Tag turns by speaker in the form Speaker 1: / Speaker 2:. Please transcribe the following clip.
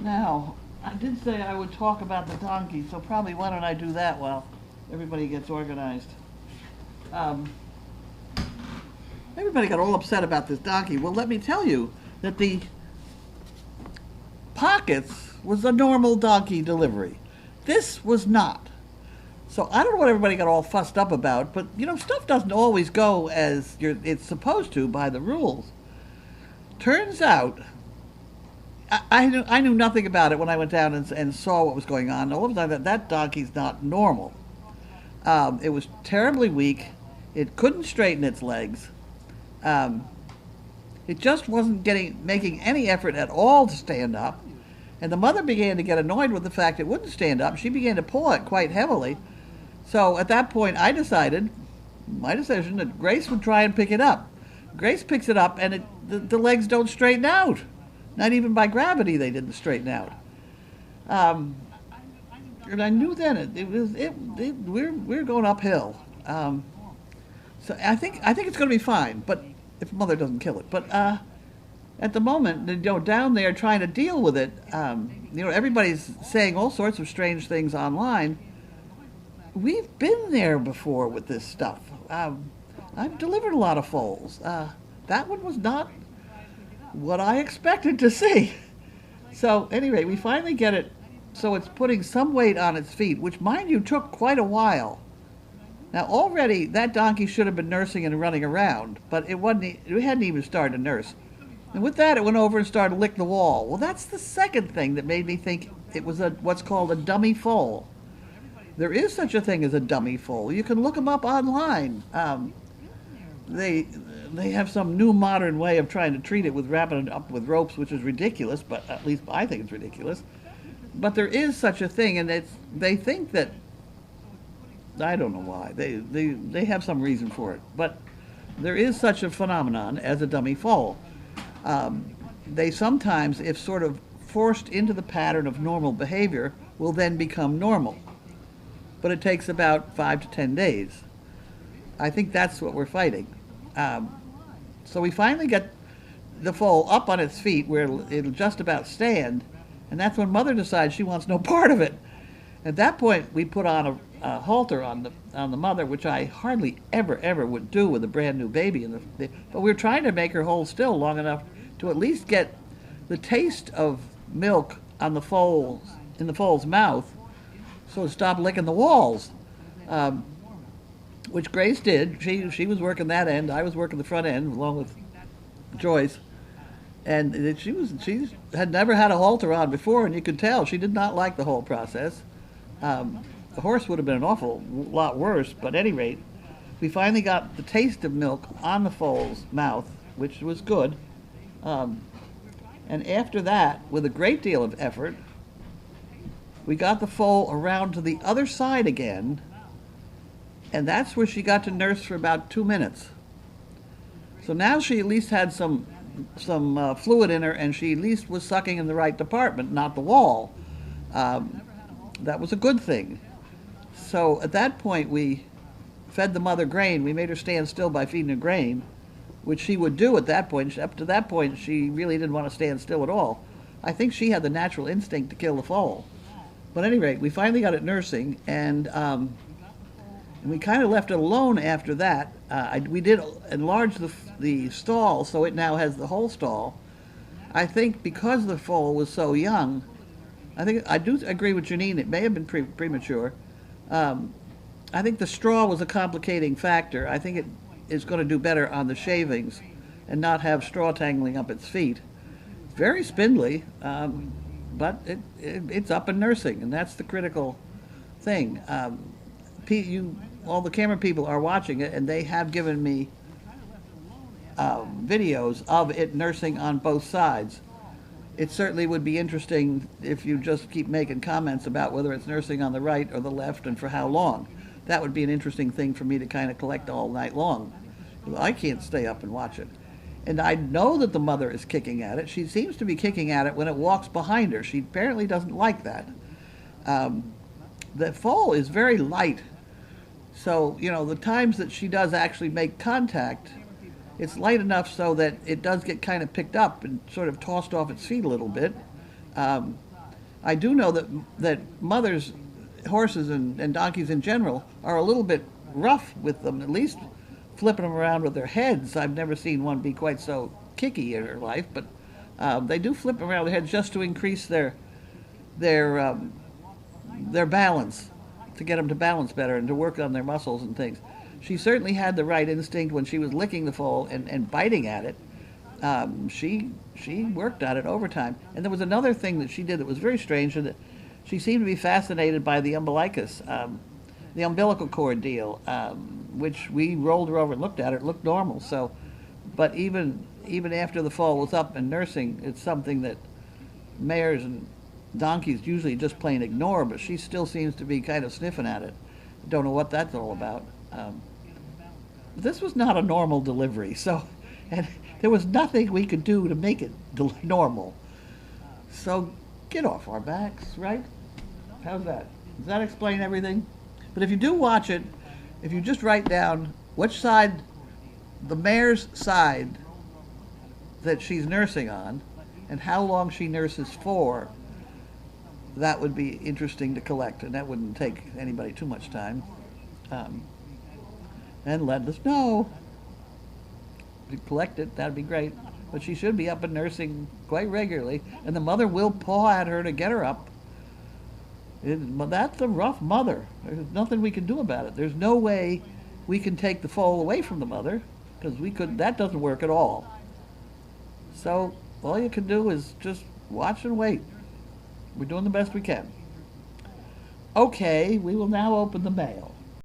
Speaker 1: Now, I did say I would talk about the donkey, so probably why don't I do that while everybody gets organized? Um, Everybody got all upset about this donkey. Well, let me tell you that the Pockets was a normal donkey delivery. This was not. So I don't know what everybody got all fussed up about, but stuff doesn't always go as it's supposed to by the rules. Turns out, I knew nothing about it when I went down and saw what was going on. All of a sudden, that donkey's not normal. It was terribly weak. It couldn't straighten its legs. Um, it just wasn't making any effort at all to stand up. And the mother began to get annoyed with the fact it wouldn't stand up. She began to pull it quite heavily. So at that point, I decided, my decision, that Grace would try and pick it up. Grace picks it up, and the legs don't straighten out. Not even by gravity, they didn't straighten out. Um, and I knew then we're going uphill. So I think it's going to be fine, but if mother doesn't kill it. But at the moment, down there trying to deal with it, everybody's saying all sorts of strange things online. We've been there before with this stuff. I've delivered a lot of foals. That one was not what I expected to see. So anyway, we finally get it so it's putting some weight on its feet, which, mind you, took quite a while. Now already that donkey should have been nursing and running around, but it wasn't. It hadn't even started to nurse. And with that, it went over and started to lick the wall. Well, that's the second thing that made me think it was what's called a dummy foal. There is such a thing as a dummy foal. You can look them up online. They they have some new modern way of trying to treat it with wrapping it up with ropes, which is ridiculous. But at least I think it's ridiculous. But there is such a thing, and they think that I don't know why they have some reason for it, but there is such a phenomenon as a dummy foal. They sometimes, if sort of forced into the pattern of normal behavior, will then become normal. But it takes about 5 to 10 days. I think that's what we're fighting. So we finally get the foal up on its feet where it'll just about stand, and that's when mother decides she wants no part of it. At that point, we put on a halter on the mother, which I hardly ever would do with a brand new baby. But we're trying to make her hold still long enough to at least get the taste of milk on in the foal's mouth, so to stop licking the walls, which Grace did. She was working that end. I was working the front end along with Joyce, and she had never had a halter on before, and you could tell she did not like the whole process. The horse would have been an awful lot worse, but at any rate, we finally got the taste of milk on the foal's mouth, which was good. And after that, with a great deal of effort, we got the foal around to the other side again, and that's where she got to nurse for about 2 minutes. So now she at least had some fluid in her, and she at least was sucking in the right department, not the wall. That was a good thing. So at that point, we fed the mother grain. We made her stand still by feeding her grain, which she would do at that point. Up to that point, she really didn't want to stand still at all. I think she had the natural instinct to kill the foal. But at any rate, we finally got it nursing, and we kind of left it alone after that. We did enlarge the stall, so it now has the whole stall. I think because the foal was so young, I do agree with Janine. It may have been premature. I think the straw was a complicating factor. I think it is going to do better on the shavings and not have straw tangling up its feet. Very spindly, but it's up and nursing, and that's the critical thing. All the camera people are watching it, and they have given me videos of it nursing on both sides. It certainly would be interesting if you just keep making comments about whether it's nursing on the right or the left and for how long. That would be an interesting thing for me to kind of collect all night long. I can't stay up and watch it. And I know that the mother is kicking at it. She seems to be kicking at it when it walks behind her. She apparently doesn't like that. The foal is very light. So, the times that she does actually make contact, it's light enough so that it does get kind of picked up and sort of tossed off its feet a little bit. I do know that mothers, horses and donkeys in general, are a little bit rough with them, at least flipping them around with their heads. I've never seen one be quite so kicky in her life, but they do flip around their heads just to increase their their balance, to get them to balance better and to work on their muscles and things. She certainly had the right instinct when she was licking the foal and biting at it. She worked on it over time. And there was another thing that she did that was very strange, and that she seemed to be fascinated by the umbilicus, the umbilical cord deal, which we rolled her over and looked at it. It looked normal. So, but even after the foal was up and nursing, it's something that mares and donkeys usually just plain ignore, but she still seems to be kind of sniffing at it. Don't know what that's all about. This was not a normal delivery, so, and there was nothing we could do to make it normal. So get off our backs, right? How's that? Does that explain everything? But if you do watch it, if you just write down which side, the mare's side that she's nursing on, and how long she nurses for, that would be interesting to collect, and that wouldn't take anybody too much time. And let us know. If you collect it, that'd be great. But she should be up and nursing quite regularly, and the mother will paw at her to get her up. That's a rough mother. There's nothing we can do about it. There's no way we can take the foal away from the mother, because that doesn't work at all. So all you can do is just watch and wait. We're doing the best we can. Okay, we will now open the mail.